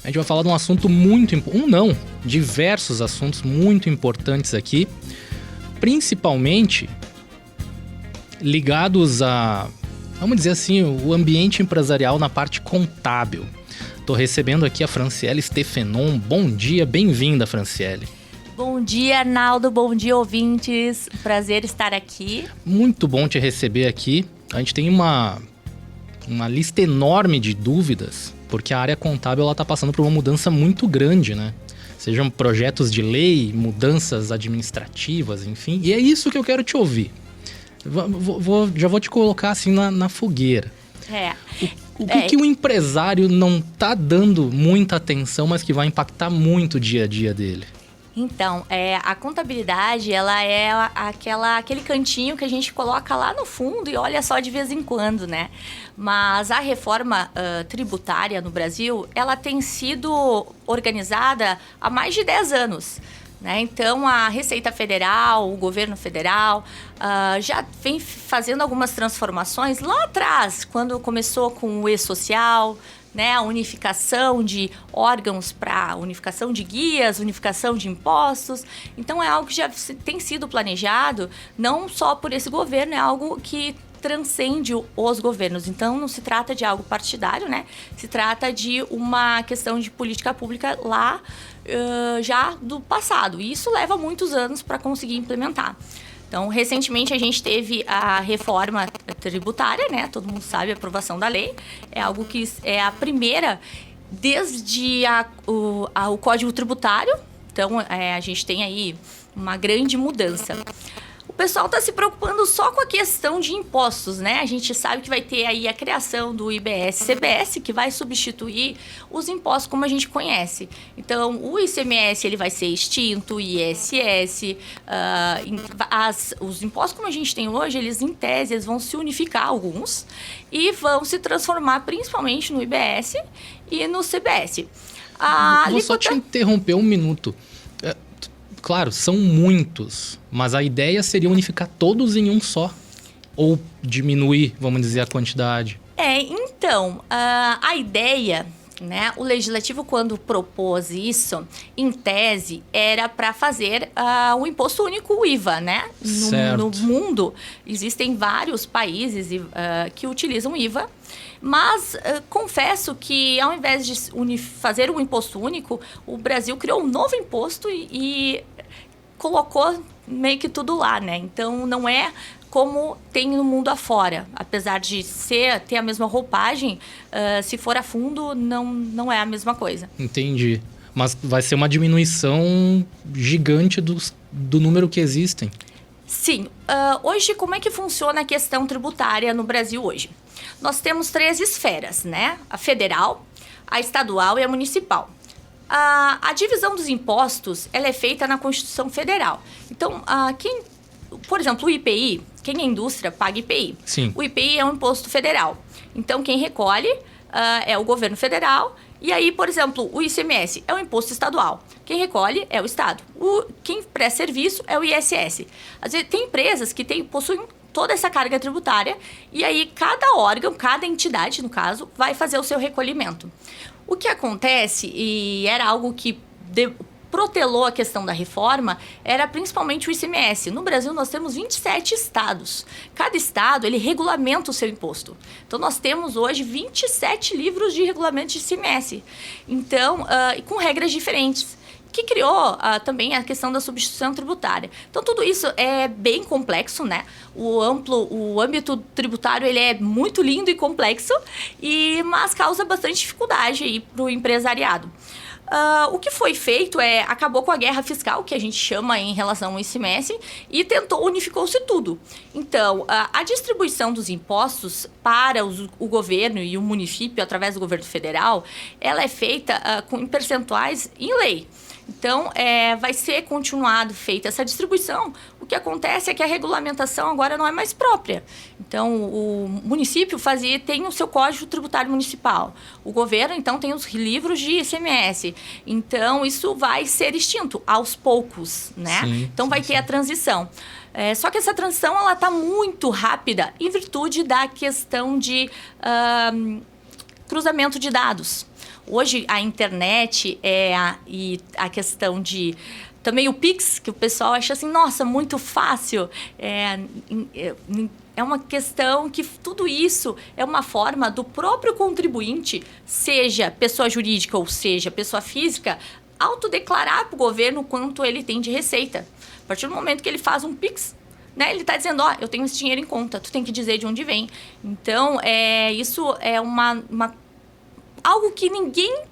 A gente vai falar de um assunto muito importante, diversos assuntos muito importantes aqui, principalmente ligados a, vamos dizer assim, o ambiente empresarial na parte contábil. Estou recebendo aqui a Franciele Stefenon. Bom dia, bem-vinda, Franciele. Bom dia, Arnaldo. Bom dia, ouvintes. Prazer estar aqui. Muito bom te receber aqui. A gente tem uma lista enorme de dúvidas, porque a área contábil está passando por uma mudança muito grande, né? Sejam projetos de lei, mudanças administrativas, enfim. E é isso que eu quero te ouvir. Já vou te colocar assim na fogueira. O que o empresário não está dando muita atenção, mas que vai impactar muito o dia a dia dele? Então, a contabilidade, ela é aquele cantinho que a gente coloca lá no fundo e olha só de vez em quando, né? Mas a reforma tributária no Brasil, ela tem sido organizada há mais de 10 anos. Né? Então, a Receita Federal, o governo federal, já vem fazendo algumas transformações lá atrás, quando começou com o E-Social, né? A unificação de órgãos para unificação de guias, unificação de impostos. Então, é algo que já tem sido planejado, não só por esse governo, é algo que transcende os governos. Então, não se trata de algo partidário, né? Se trata de uma questão de política pública lá já do passado. E isso leva muitos anos para conseguir implementar. Então, recentemente a gente teve a reforma tributária, né? Todo mundo sabe a aprovação da lei. É algo que é a primeira desde o Código Tributário. Então, a gente tem aí uma grande mudança. O pessoal está se preocupando só com a questão de impostos, né? A gente sabe que vai ter aí a criação do IBS-CBS, que vai substituir os impostos como a gente conhece. Então, o ICMS ele vai ser extinto, o ISS, os impostos como a gente tem hoje, eles em tese eles vão se unificar alguns e vão se transformar principalmente no IBS e no CBS. Vou só te interromper um minuto. Claro, são muitos, mas a ideia seria unificar todos em um só. Ou diminuir, vamos dizer, a quantidade. Então, a ideia, né? O Legislativo, quando propôs isso, em tese, era para fazer o Imposto Único, o IVA, né? No mundo, existem vários países que utilizam IVA. Mas confesso que ao invés de fazer um imposto único, o Brasil criou um novo imposto e colocou meio que tudo lá, né? Então não é como tem no mundo afora. Apesar de ter a mesma roupagem, se for a fundo, não é a mesma coisa. Entendi. Mas vai ser uma diminuição gigante do número que existem. Sim. Hoje, como é que funciona a questão tributária no Brasil hoje? Nós temos 3 esferas, né? A federal, a estadual e a municipal. A divisão dos impostos ela é feita na Constituição Federal. Então, por exemplo, o IPI, quem é indústria paga IPI. Sim. O IPI é um imposto federal. Então, quem recolhe é o governo federal. E aí, por exemplo, o ICMS é um imposto estadual. Quem recolhe é o Estado. Quem presta serviço é o ISS. Às vezes, tem empresas que possuem toda essa carga tributária e aí cada órgão, cada entidade, no caso, vai fazer o seu recolhimento. O que acontece, e era algo que protelou a questão da reforma, era principalmente o ICMS. No Brasil, nós temos 27 estados. Cada estado, ele regulamenta o seu imposto. Então, nós temos hoje 27 livros de regulamento de ICMS. Então, com regras diferentes, que criou também a questão da substituição tributária. Então, tudo isso é bem complexo, né? O âmbito tributário ele é muito lindo e complexo, mas causa bastante dificuldade aí para o empresariado. O que foi feito acabou com a guerra fiscal, que a gente chama em relação ao ICMS, e unificou-se tudo. Então, a distribuição dos impostos para o governo e o município, através do governo federal, ela é feita em percentuais em lei. Então, vai ser feita essa distribuição. O que acontece é que a regulamentação agora não é mais própria. Então, o município tem o seu Código Tributário Municipal. O governo, então, tem os livros de ICMS. Então, isso vai ser extinto aos poucos, né? Sim, então, vai ter a transição. Só que essa transição ela está muito rápida em virtude da questão de cruzamento de dados. Hoje, a internet e a questão de... Também o Pix, que o pessoal acha assim, nossa, muito fácil. É uma questão que tudo isso é uma forma do próprio contribuinte, seja pessoa jurídica ou seja pessoa física, autodeclarar para o governo quanto ele tem de receita. A partir do momento que ele faz um Pix, né, ele está dizendo, eu tenho esse dinheiro em conta, tu tem que dizer de onde vem. Então, isso é algo que ninguém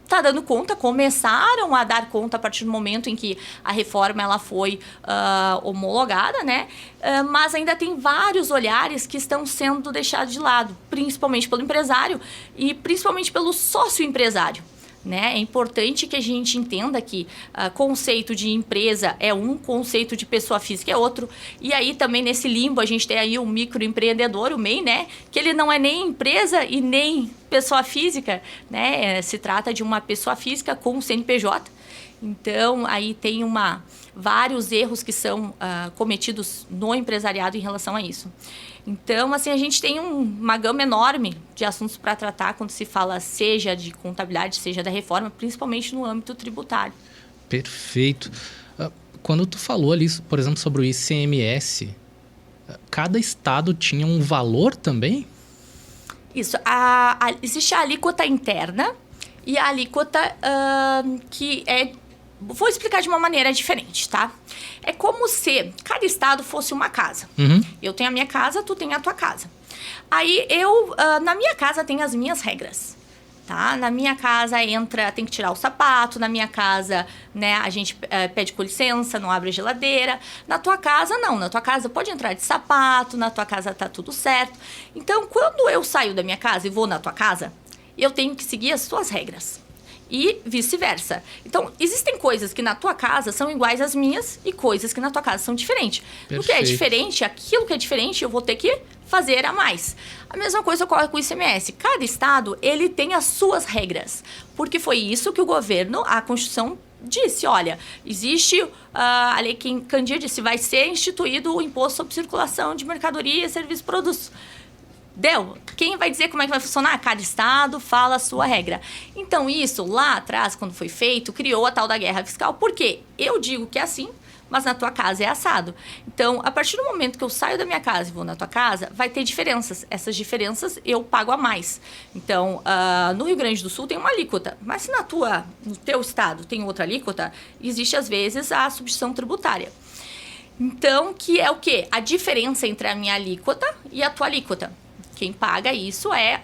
está dando conta, começaram a dar conta a partir do momento em que a reforma ela foi homologada, né? Mas ainda tem vários olhares que estão sendo deixados de lado, principalmente pelo empresário e principalmente pelo sócio empresário. Né? É importante que a gente entenda que conceito de empresa é um, conceito de pessoa física é outro. E aí também nesse limbo a gente tem aí o microempreendedor, o MEI, né? Que ele não é nem empresa e nem pessoa física, né? Se trata de uma pessoa física com CNPJ. Então, aí tem vários erros que são cometidos no empresariado em relação a isso. Então, assim, a gente tem uma gama enorme de assuntos para tratar quando se fala seja de contabilidade, seja da reforma, principalmente no âmbito tributário. Perfeito. Quando tu falou ali, por exemplo, sobre o ICMS, cada estado tinha um valor também? Isso. Existe a alíquota interna e a alíquota que é... Vou explicar de uma maneira diferente, tá? É como se cada estado fosse uma casa. Uhum. Eu tenho a minha casa, tu tem a tua casa. Aí na minha casa tem as minhas regras, tá? Na minha casa tem que tirar o sapato, na minha casa, né, a gente pede com licença, não abre a geladeira. Na tua casa, não. Na tua casa pode entrar de sapato, na tua casa tá tudo certo. Então, quando eu saio da minha casa e vou na tua casa, eu tenho que seguir as tuas regras. E vice-versa. Então, existem coisas que na tua casa são iguais às minhas e coisas que na tua casa são diferentes. Perfeito. O que é diferente, aquilo que é diferente, eu vou ter que fazer a mais. A mesma coisa ocorre com o ICMS. Cada estado, ele tem as suas regras. Porque foi isso que o governo, a Constituição, disse. Olha, existe a lei Candia disse, vai ser instituído o imposto sobre circulação de mercadorias, serviços e produtos. Deu? Quem vai dizer como é que vai funcionar? Cada estado fala a sua regra. Então, isso, lá atrás, quando foi feito, criou a tal da guerra fiscal. Por quê? Eu digo que é assim, mas na tua casa é assado. Então, a partir do momento que eu saio da minha casa e vou na tua casa, vai ter diferenças. Essas diferenças eu pago a mais. Então, no Rio Grande do Sul tem uma alíquota, mas se no teu estado tem outra alíquota, existe, às vezes, a substituição tributária. Então, que é o quê? A diferença entre a minha alíquota e a tua alíquota. Quem paga isso é,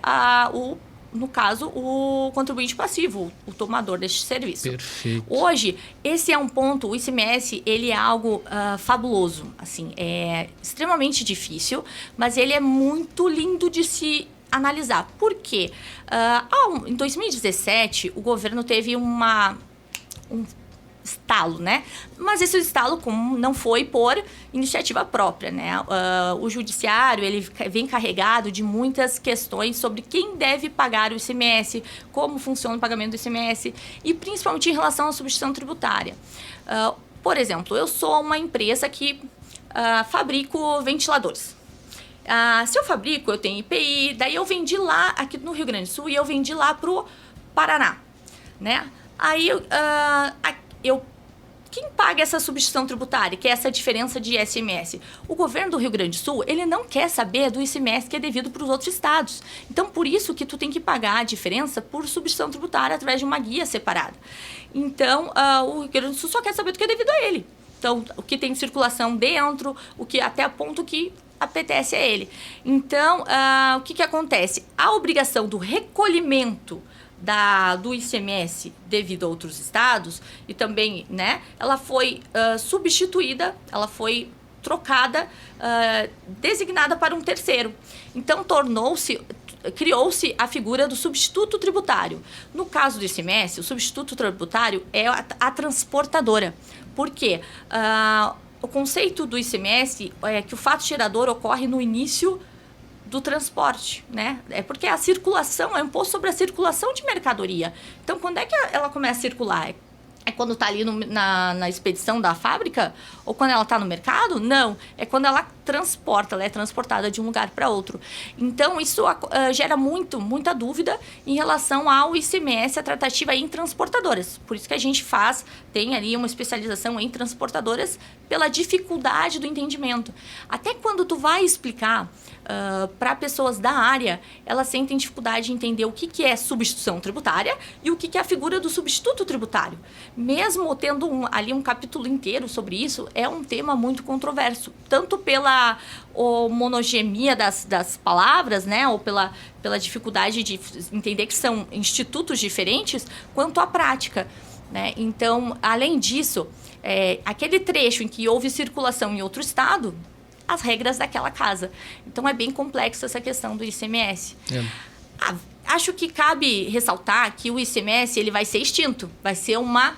no caso, o contribuinte passivo, o tomador deste serviço. Perfeito. Hoje, esse é um ponto, o ICMS, ele é algo fabuloso. Assim, é extremamente difícil, mas ele é muito lindo de se analisar. Por quê? Em 2017, o governo teve um estalo, né? Mas esse estalo não foi por iniciativa própria, né? O judiciário, ele vem carregado de muitas questões sobre quem deve pagar o ICMS, como funciona o pagamento do ICMS e principalmente em relação à substituição tributária. Por exemplo, eu sou uma empresa que fabrico ventiladores. Se eu fabrico, eu tenho IPI, daí eu vendi lá, aqui no Rio Grande do Sul, e eu vendi lá pro Paraná, né? Aí quem paga essa substituição tributária, que é essa diferença de ICMS? O governo do Rio Grande do Sul, ele não quer saber do ICMS que é devido para os outros estados. Então, por isso que tu tem que pagar a diferença por substituição tributária através de uma guia separada. Então, o Rio Grande do Sul só quer saber do que é devido a ele. Então, o que tem circulação dentro, o que até a ponto que apetece a ele. Então, o que acontece? A obrigação do recolhimento do ICMS devido a outros estados e também, né, ela foi substituída, ela foi trocada, designada para um terceiro. Então, criou-se a figura do substituto tributário. No caso do ICMS, o substituto tributário é a transportadora. Por quê? O conceito do ICMS é que o fato gerador ocorre no início do transporte, né? É porque a circulação é um imposto sobre a circulação de mercadoria. Então, quando é que ela começa a circular? É quando está ali na expedição da fábrica? Ou quando ela está no mercado? Não. É quando ela transporta, ela é transportada de um lugar para outro. Então, isso gera muita dúvida em relação ao ICMS, a tratativa em transportadoras. Por isso que a gente tem ali uma especialização em transportadoras pela dificuldade do entendimento. Até quando tu vai explicar para pessoas da área, elas sentem dificuldade de entender o que é substituição tributária e o que é a figura do substituto tributário. Mesmo tendo ali um capítulo inteiro sobre isso, é um tema muito controverso, tanto pela monogemia das palavras, né, ou pela dificuldade de entender que são institutos diferentes, quanto a prática, né? Então, além disso, aquele trecho em que houve circulação em outro estado, as regras daquela casa. Então, é bem complexo essa questão do ICMS. Acho que cabe ressaltar que o ICMS ele vai ser extinto, vai ser uma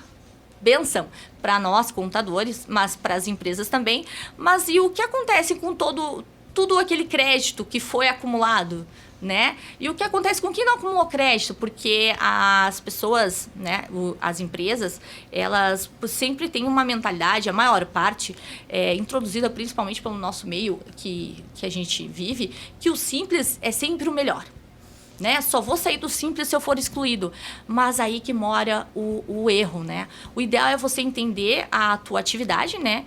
benção para nós, contadores, mas para as empresas também. Mas e o que acontece com tudo aquele crédito que foi acumulado, né? E o que acontece com quem não acumulou crédito? Porque as pessoas, né, as empresas, elas sempre têm uma mentalidade, a maior parte, introduzida principalmente pelo nosso meio que a gente vive, que o simples é sempre o melhor. Né? Só vou sair do simples se eu for excluído. Mas aí que mora o erro, né? O ideal é você entender a tua atividade, né?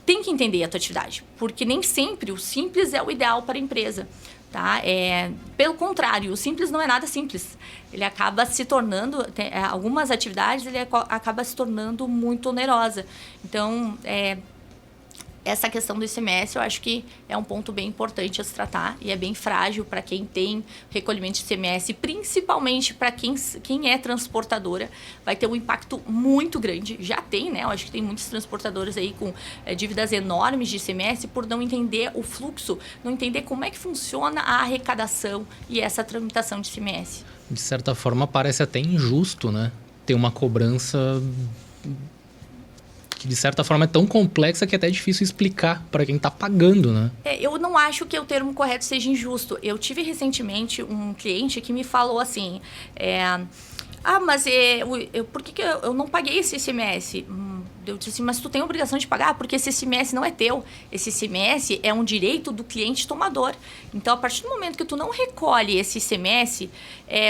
Tem que entender a tua atividade, porque nem sempre o simples é o ideal para a empresa. Tá? Pelo contrário, o simples não é nada simples. Ele acaba se tornando, algumas atividades, ele acaba se tornando muito onerosa. Então, essa questão do ICMS, eu acho que é um ponto bem importante a se tratar e é bem frágil para quem tem recolhimento de ICMS, principalmente para quem é transportadora, vai ter um impacto muito grande. Já tem, né? Eu acho que tem muitos transportadores aí com dívidas enormes de ICMS por não entender o fluxo, não entender como é que funciona a arrecadação e essa tramitação de ICMS. De certa forma, parece até injusto, né? Ter uma cobrança que de certa forma é tão complexa que é até difícil explicar para quem está pagando, né? Eu não acho que o termo correto seja injusto. Eu tive recentemente um cliente que me falou assim, mas por que eu não paguei esse ICMS? Eu disse assim, mas tu tem a obrigação de pagar porque esse ICMS não é teu. Esse ICMS é um direito do cliente tomador. Então, a partir do momento que tu não recolhe esse ICMS,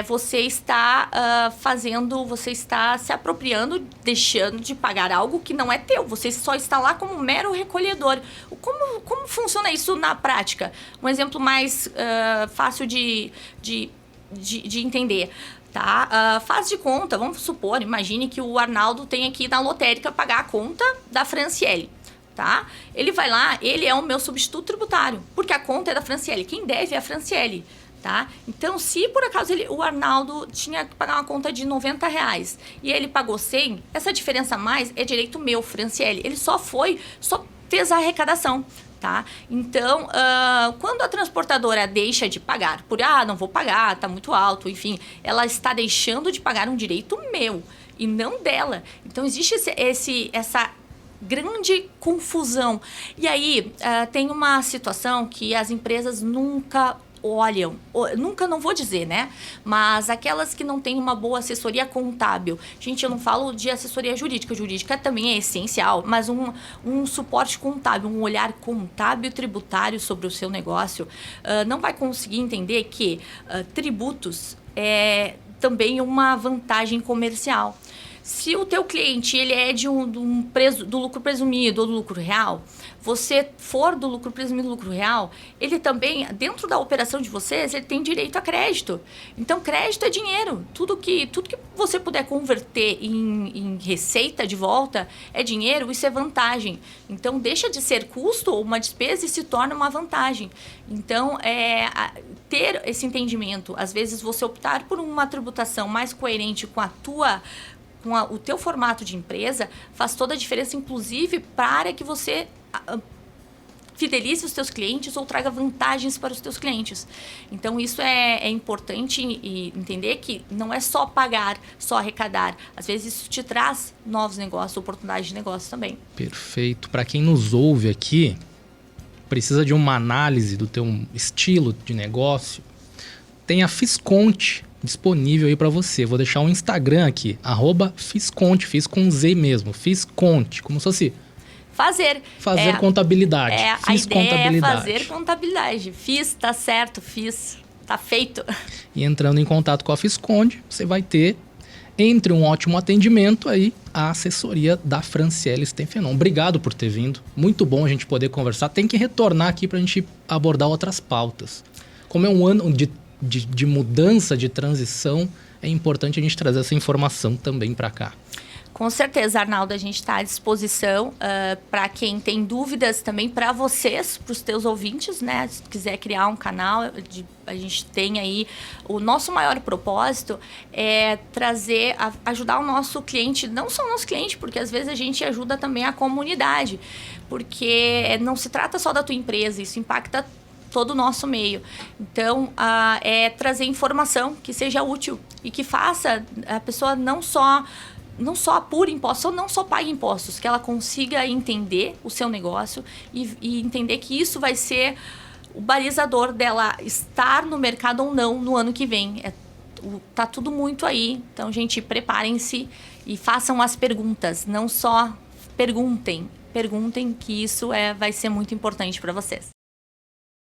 você está você está se apropriando, deixando de pagar algo que não é teu. Você só está lá como um mero recolhedor. Como funciona isso na prática? Um exemplo mais fácil de entender. Tá? Faz de conta, vamos supor, imagine que o Arnaldo tem aqui na lotérica pagar a conta da Franciele. Tá? Ele vai lá, ele é o meu substituto tributário, porque a conta é da Franciele. Quem deve é a Franciele. Tá? Então, se por acaso o Arnaldo tinha que pagar uma conta de R$90 e ele pagou 100, essa diferença a mais é direito meu, Franciele. Ele só fez a arrecadação. Tá? Então, quando a transportadora deixa de pagar, não vou pagar, está muito alto, enfim, ela está deixando de pagar um direito meu e não dela. Então, existe essa grande confusão. E aí, tem uma situação que as empresas nunca olham, nunca não vou dizer, né? Mas aquelas que não têm uma boa assessoria contábil. Gente, eu não falo de assessoria jurídica. Jurídica também é essencial, mas um suporte contábil, um olhar contábil tributário sobre o seu negócio, não vai conseguir entender que tributos é também uma vantagem comercial. Se o teu cliente ele é do lucro presumido ou do lucro real, você for do lucro presumido, do lucro real, ele também, dentro da operação de vocês, ele tem direito a crédito. Então, crédito é dinheiro. Tudo que você puder converter em receita de volta é dinheiro, isso é vantagem. Então, deixa de ser custo ou uma despesa e se torna uma vantagem. Então, ter esse entendimento, às vezes você optar por uma tributação mais coerente com o teu formato de empresa, faz toda a diferença, inclusive para que você fidelize os teus clientes ou traga vantagens para os teus clientes. Então, isso é importante entender que não é só pagar, só arrecadar. Às vezes, isso te traz novos negócios, oportunidades de negócio também. Perfeito. Para quem nos ouve aqui, precisa de uma análise do teu estilo de negócio, tem a Fisconte disponível aí para você. Vou deixar o Instagram aqui, @Fisconte, fiz com Z mesmo, Fisconte, como se fosse Fazer contabilidade. A ideia é fazer contabilidade. Fiz, tá certo, fiz, tá feito. E entrando em contato com a Fisconde, você vai ter, entre um ótimo atendimento aí, a assessoria da Franciele Stenfenon. Obrigado por ter vindo. Muito bom a gente poder conversar. Tem que retornar aqui para a gente abordar outras pautas. Como é um ano de mudança, de transição, é importante a gente trazer essa informação também para cá. Com certeza, Arnaldo, a gente está à disposição para quem tem dúvidas também, para vocês, para os teus ouvintes, né? Se quiser criar um canal, a gente tem aí... O nosso maior propósito é ajudar o nosso cliente, não só o nosso cliente, porque às vezes a gente ajuda também a comunidade, porque não se trata só da tua empresa, isso impacta todo o nosso meio. Então, é trazer informação que seja útil e que faça a pessoa não só apure impostos, ou não só pague impostos, que ela consiga entender o seu negócio e entender que isso vai ser o balizador dela estar no mercado ou não no ano que vem. Tá tudo muito aí. Então, gente, preparem-se e façam as perguntas. Não só perguntem que isso vai ser muito importante para vocês.